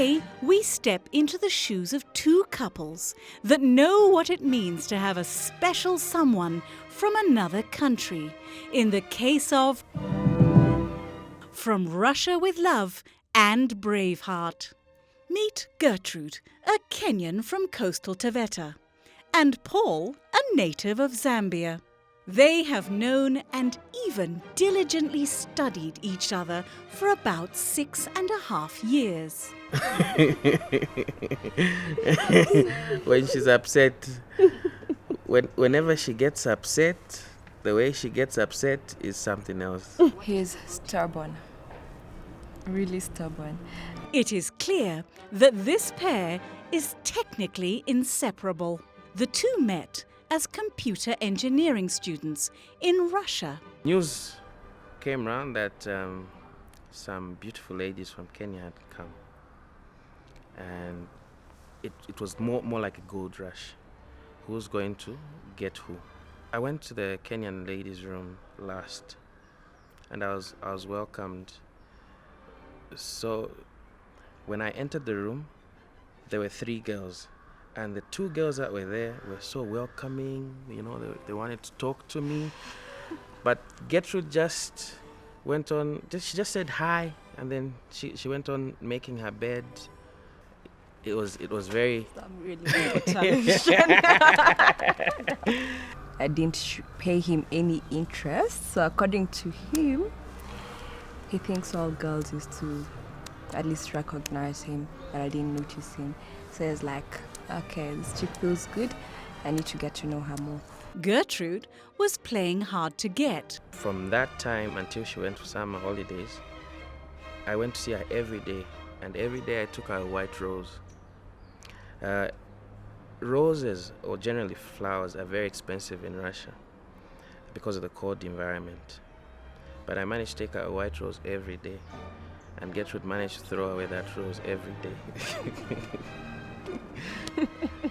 Today, we step into the shoes of two couples that know what it means to have a special someone from another country. In the case of From Russia with Love and Braveheart. Meet Gertrude, a Kenyan from coastal Taveta, and Paul, a native of Zambia. They have known and even diligently studied each other for about 6.5 years. When she's upset, whenever she gets upset, the way she gets upset is something else. He's stubborn. Really stubborn. It is clear that this pair is technically inseparable. The two met as computer engineering students in Russia. News came around that some beautiful ladies from Kenya had come. And it was more like a gold rush. Who's going to get who? I went to the Kenyan ladies' room last, and I was welcomed. So when I entered the room, there were 3 girls. And the 2 girls that were there were so welcoming, they wanted to talk to me. But Gertrude just went on, she just said hi, and then she went on making her bed. It was very... I'm really good at television. I didn't pay him any interest, so according to him, he thinks all girls used to at least recognize him, but I didn't notice him. So it's like, okay, this chick feels good. I need to get to know her more. Gertrude was playing hard to get. From that time until she went for summer holidays, I went to see her every day. And every day I took her a white rose. Roses, or generally flowers, are very expensive in Russia because of the cold environment. But I managed to take her a white rose every day. And Gertrude managed to throw away that rose every day.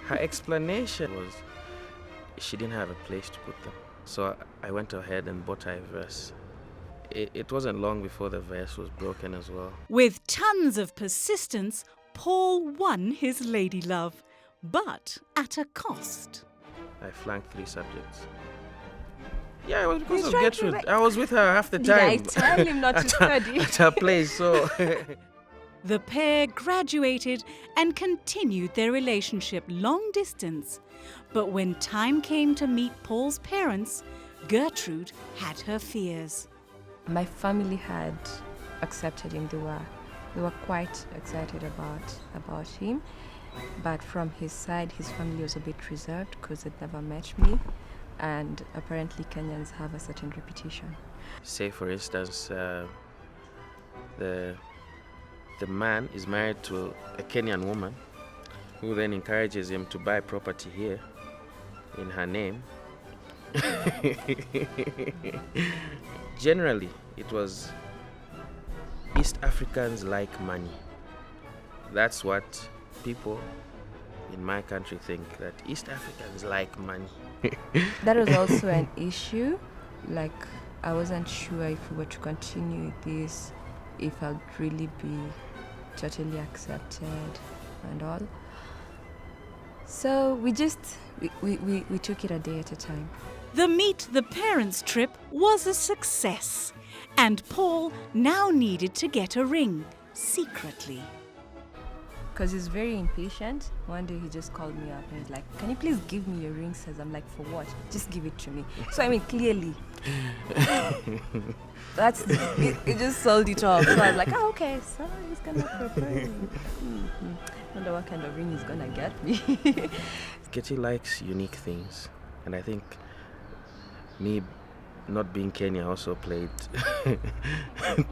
Her explanation was she didn't have a place to put them. So I went ahead and bought her a vase. It wasn't long before the vase was broken as well. With tons of persistence, Paul won his lady love, but at a cost. I flunked 3 subjects. Yeah, it was because He's of trying to, Gertrude. like- I was with her half the Did I time. tell him not to study? At her place, so... The pair graduated and continued their relationship long distance. But when time came to meet Paul's parents, Gertrude had her fears. My family had accepted him. They were quite excited about him. But from his side, his family was a bit reserved because they'd never met me. And apparently Kenyans have a certain reputation. Say, for instance, the man is married to a Kenyan woman who then encourages him to buy property here in her name. Generally, it was East Africans like money. That's what people in my country think, that East Africans like money. That was also an issue. Like, I wasn't sure if we were to continue with this, if I'd really be totally accepted and all. So we took it a day at a time. The Meet the Parents trip was a success, and Paul now needed to get a ring, secretly. Because he's very impatient. One day he just called me up and he's like, "Can you please give me your ring?" Says, I'm like, "For what? Just give it to me." So I mean, clearly, it just sold it off. So I was like, "Oh, okay, so he's gonna propose." Wonder what kind of ring he's gonna get me. Getty likes unique things, and I think me not being Kenya also played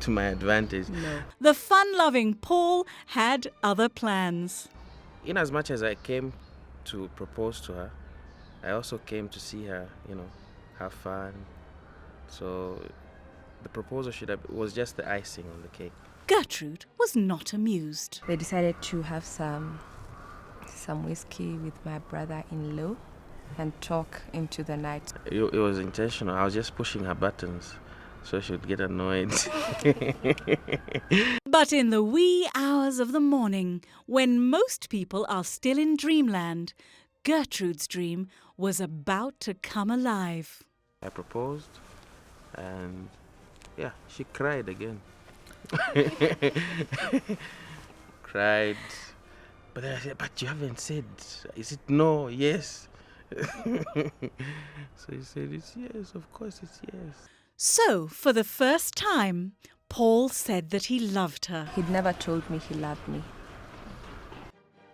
to my advantage. No. The fun-loving Paul had other plans. In as much as I came to propose to her, I also came to see her, have fun. So the proposal was just the icing on the cake. Gertrude was not amused. They decided to have some whiskey with my so she would get annoyed. But in the wee hours of the morning, when most people are still in dreamland, Gertrude's dream was about to come alive. I proposed, and yeah, she cried again. Cried, but then I said, "But you haven't said. Is it no? Yes." So he said, "It's yes. Of course, it's yes." So, for the first time, Paul said that he loved her. He'd never told me he loved me.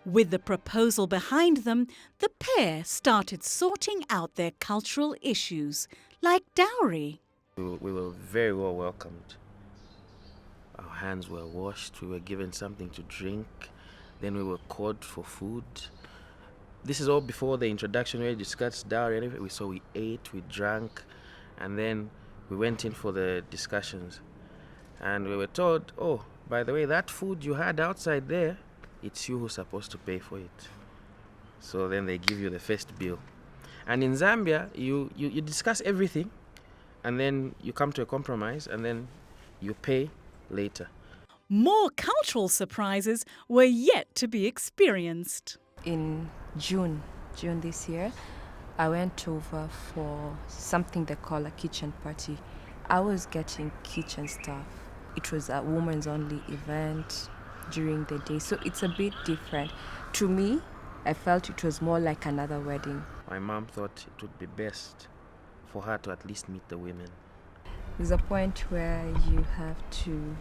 With the proposal behind them, the pair started sorting out their cultural issues, like dowry. We were very well welcomed. Our hands were washed, we were given something to drink, then we were called for food. This is all before the introduction where we discussed dowry and everything. So we ate, we drank, and then we went in for the discussions. And we were told, oh, by the way, that food you had outside there, it's you who's supposed to pay for it. So then they give you the first bill. And in Zambia, you discuss everything, and then you come to a compromise, and then you pay later. More cultural surprises were yet to be experienced. In June this year, I went over for something they call a kitchen party. I was getting kitchen stuff. It was a women's only event during the day, so it's a bit different. To me, I felt it was more like another wedding. My mom thought it would be best for her to at least meet the women. There's a point where you have to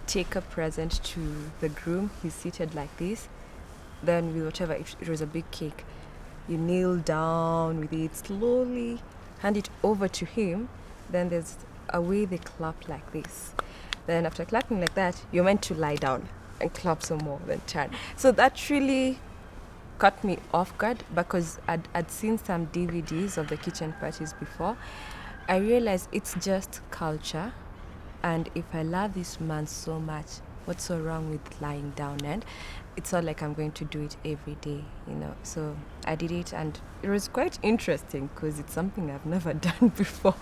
take a present to the groom. He's seated like this. Then with whatever, it was a big cake. You kneel down with it slowly, hand it over to him. Then there's a way they clap like this. Then after clapping like that, you're meant to lie down and clap some more, then turn. So that really caught me off guard because I'd seen some DVDs of the kitchen parties before. I realized it's just culture, and if I love this man so much, what's so wrong with lying down? And it's not like I'm going to do it every day, So I did it, and it was quite interesting because it's something I've never done before.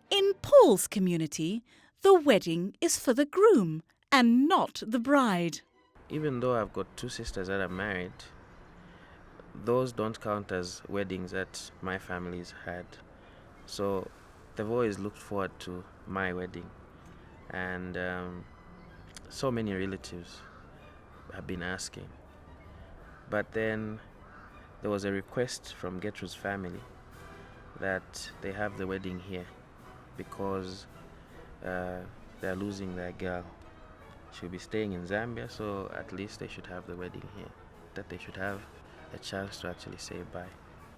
In Paul's community, the wedding is for the groom and not the bride. Even though I've got two sisters that are married, those don't count as weddings that my family's had. So they've always looked forward to my wedding. And so many relatives have been asking. But then there was a request from Gertrude's family that they have the wedding here because they're losing their girl. She'll be staying in Zambia, so at least they should have the wedding here, that they should have a chance to actually say bye.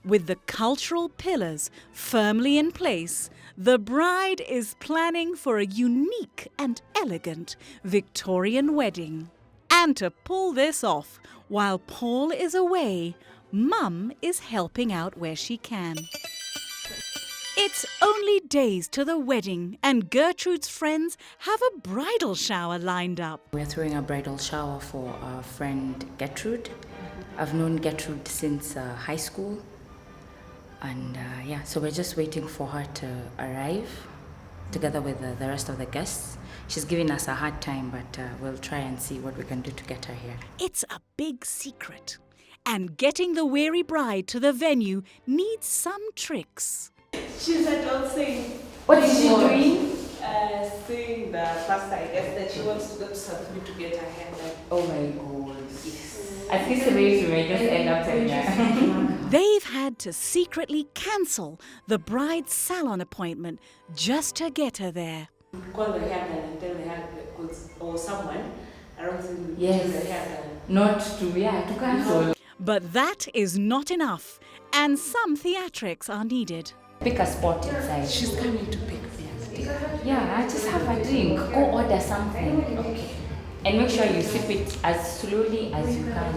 With the cultural pillars firmly in place, the bride is planning for a unique and elegant Victorian wedding. And to pull this off, while Paul is away, Mum is helping out where she can. It's only days to the wedding, and Gertrude's friends have a bridal shower lined up. We're throwing a bridal shower for our friend Gertrude. I've known Gertrude since high school. And so we're just waiting for her to arrive together with the rest of the guests. She's giving us a hard time, but we'll try and see what we can do to get her here. It's a big secret, and getting the weary bride to the venue needs some tricks. She's adult saying. What is she doing? Saying the pastor, I guess, that she wants to go to South to get her hair done. Oh my God. Yes. I think the way she may just end up telling her. They've had to secretly cancel the bride's salon appointment just to get her there. Call the hair done and tell the hair or someone around the Yes. hair done. Not to cancel. But that is not enough, and some theatrics are needed. Pick a spot inside. She's coming to pick me. Yeah, just have a drink. Go order something. Okay. And make sure you sip it as slowly as you can.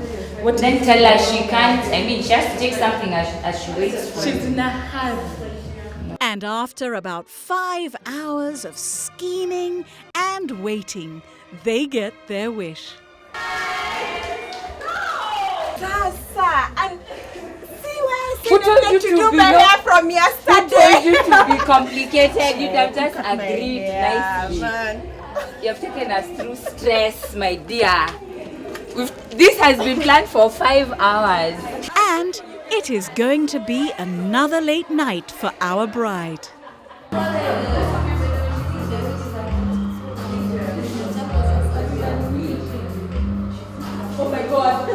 Then tell her she can't. She has to take something as she waits for She's it. in a hurry. And after about 5 hours of scheming and waiting, they get their wish. Sasa, and see where I Who told you to do my hair from yesterday? Who told you to be complicated? You'd have just agreed nicely. Man. You have taken us through stress, my dear. This has been planned for 5 hours. And it is going to be another late night for our bride. Oh my God.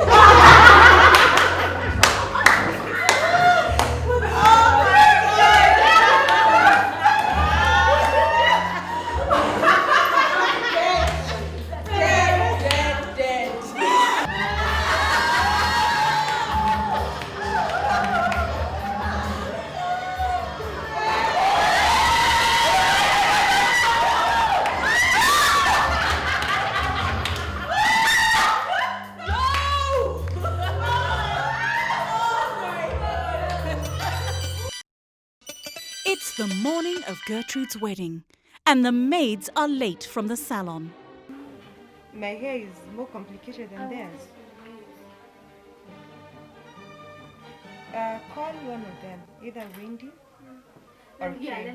It's the morning of Gertrude's wedding, and the maids are late from the salon. My hair is more complicated than theirs. Call one of them, either Wendy or Kay,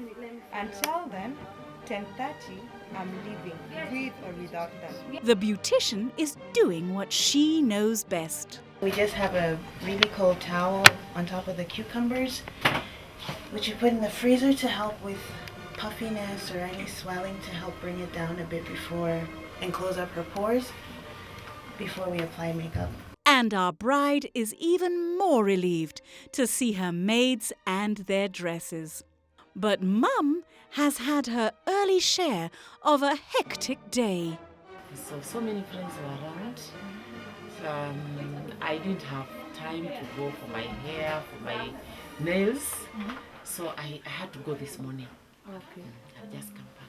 and tell them 10:30 I'm leaving, with or without them. The beautician is doing what she knows best. We just have a really cold towel on top of the cucumbers, which you put in the freezer to help with puffiness or any swelling, to help bring it down a bit before and close up her pores before we apply makeup. And our bride is even more relieved to see her maids and their dresses. But Mum has had her early share of a hectic day. So many friends were around. I didn't have time to go for my hair, for my nails. So I had to go this morning. Okay. I've just come back.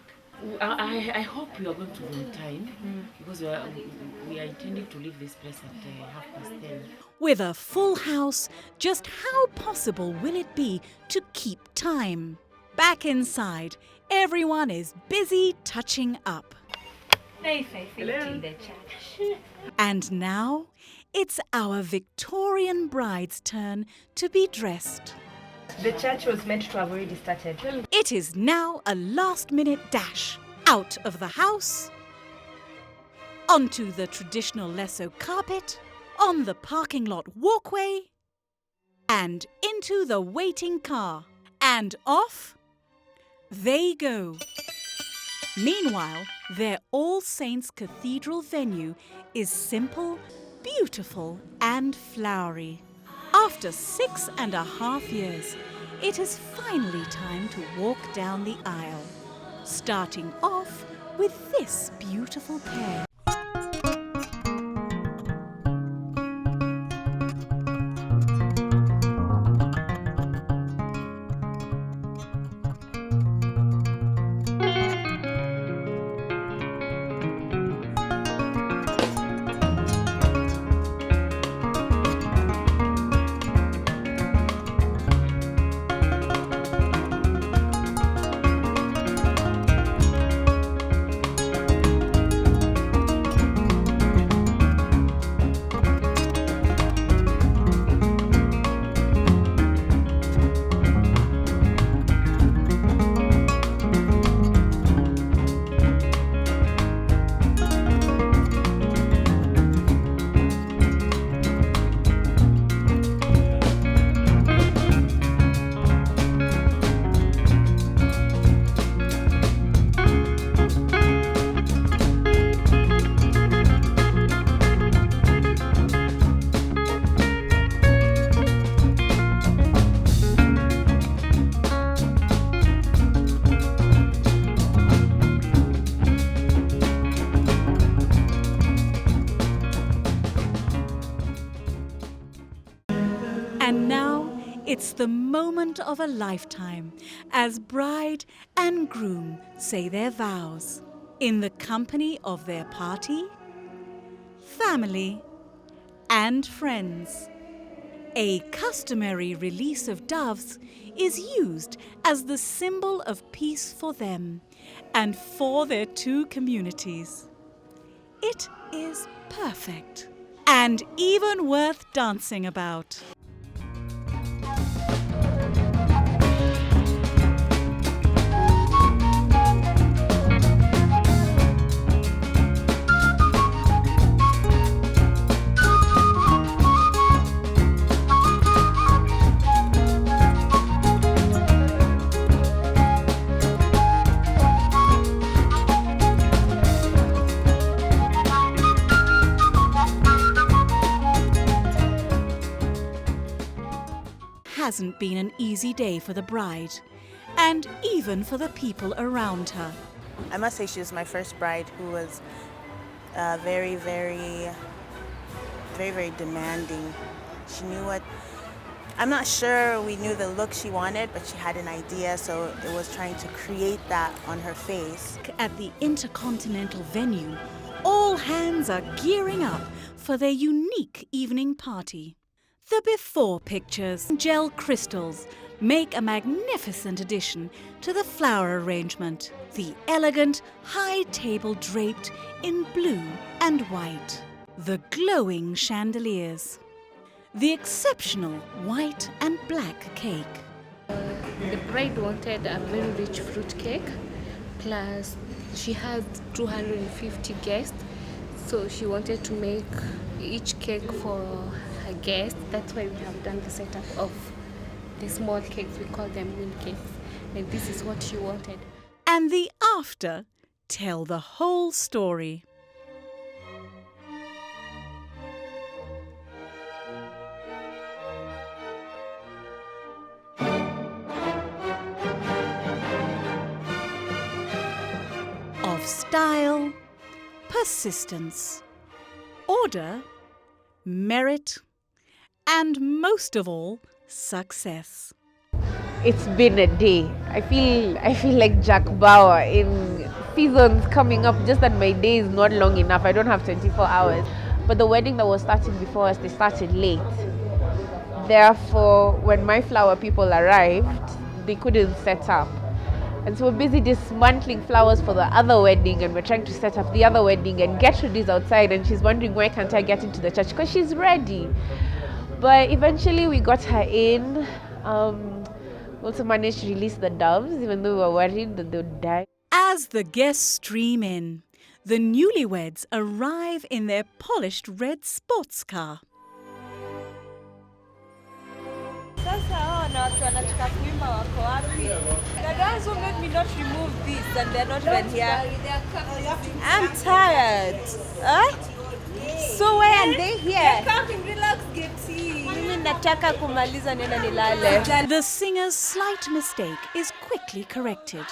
I hope we are going to be on time, because we are intending to leave this place at 10:30. With a full house, just how possible will it be to keep time? Back inside, everyone is busy touching up. And now, it's our Victorian bride's turn to be dressed. The church was meant to have already started. It is now a last-minute dash out of the house, onto the traditional lasso carpet, on the parking lot walkway, and into the waiting car. And off they go. Meanwhile, their All Saints Cathedral venue is simple, beautiful, and flowery. After 6.5 years, it is finally time to walk down the aisle, starting off with this beautiful pair. And now it's the moment of a lifetime as bride and groom say their vows in the company of their party, family, and friends. A customary release of doves is used as the symbol of peace for them and for their two communities. It is perfect and even worth dancing about. hasn't been an easy day for the bride, and even for the people around her. I must say she was my first bride who was very, very demanding. She knew what, I'm not sure we knew the look she wanted, but she had an idea, so it was trying to create that on her face. At the Intercontinental venue, all hands are gearing up for their unique evening party. The before pictures, gel crystals, make a magnificent addition to the flower arrangement. The elegant high table draped in blue and white. The glowing chandeliers. The exceptional white and black cake. The bride wanted a very rich fruit cake, plus she has 250 guests, so she wanted to make each cake for her guests. That's why we have done the setup of the small cakes. We call them mini cakes, and this is what she wanted. And the after tell the whole story. Of style, persistence, order, merit, and most of all, success. It's been a day. I feel like Jack Bauer in seasons coming up, just that my day is not long enough. I don't have 24 hours. But the wedding that was starting before us, they started late. Therefore, when my flower people arrived, they couldn't set up. And so we're busy dismantling flowers for the other wedding, and we're trying to set up the other wedding, and Gertrude is outside and she's wondering why can't I get into the church, because she's ready. But eventually we got her in. We also managed to release the doves, even though we were worried that they would die. As the guests stream in, the newlyweds arrive in their polished red sports car. Also made me not remove this, and they're not even here. I'm tired. Huh? So why are they here? Relax, Getty. Nataka kumaliza nena nilale. The singer's slight mistake is quickly corrected.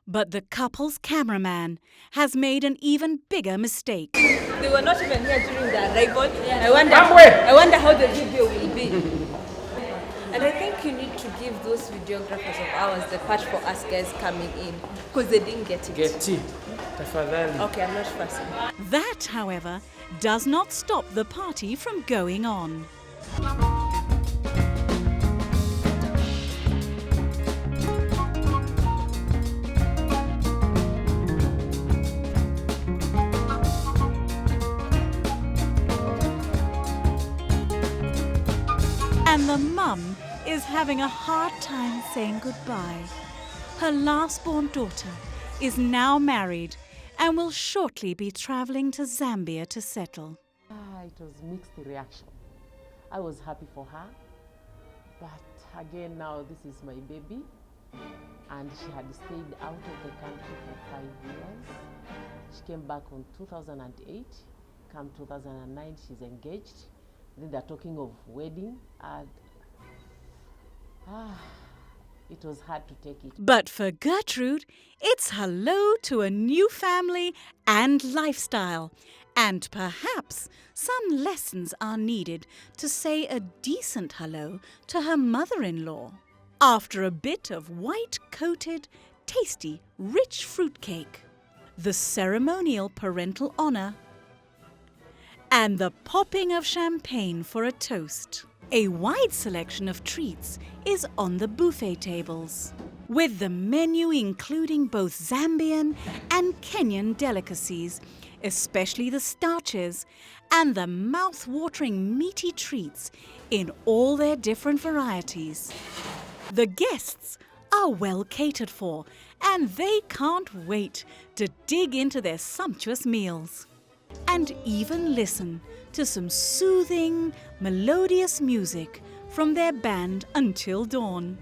But the couple's cameraman has made an even bigger mistake. They were not even here during the arrival. I wonder how the video will be. And I think you need to give those videographers of ours the part for us guys coming in, because they didn't get it. Get it. Tafadhali. Okay, I'm not fussing. That, however, does not stop the party from going on. And the mum is having a hard time saying goodbye. Her last-born daughter is now married and will shortly be traveling to Zambia to settle. It was mixed reaction. I was happy for her, but again now this is my baby, and she had stayed out of the country for 5 years. She came back in 2008. Come 2009, she's engaged. Then they're talking of wedding, and it was hard to take it. But for Gertrude, it's hello to a new family and lifestyle. And perhaps some lessons are needed to say a decent hello to her mother-in-law. After a bit of white-coated, tasty, rich fruitcake, the ceremonial parental honor, and the popping of champagne for a toast. A wide selection of treats is on the buffet tables, with the menu including both Zambian and Kenyan delicacies, especially the starches, and the mouth-watering meaty treats in all their different varieties. The guests are well catered for, and they can't wait to dig into their sumptuous meals. And even listen to some soothing, melodious music from their band until dawn.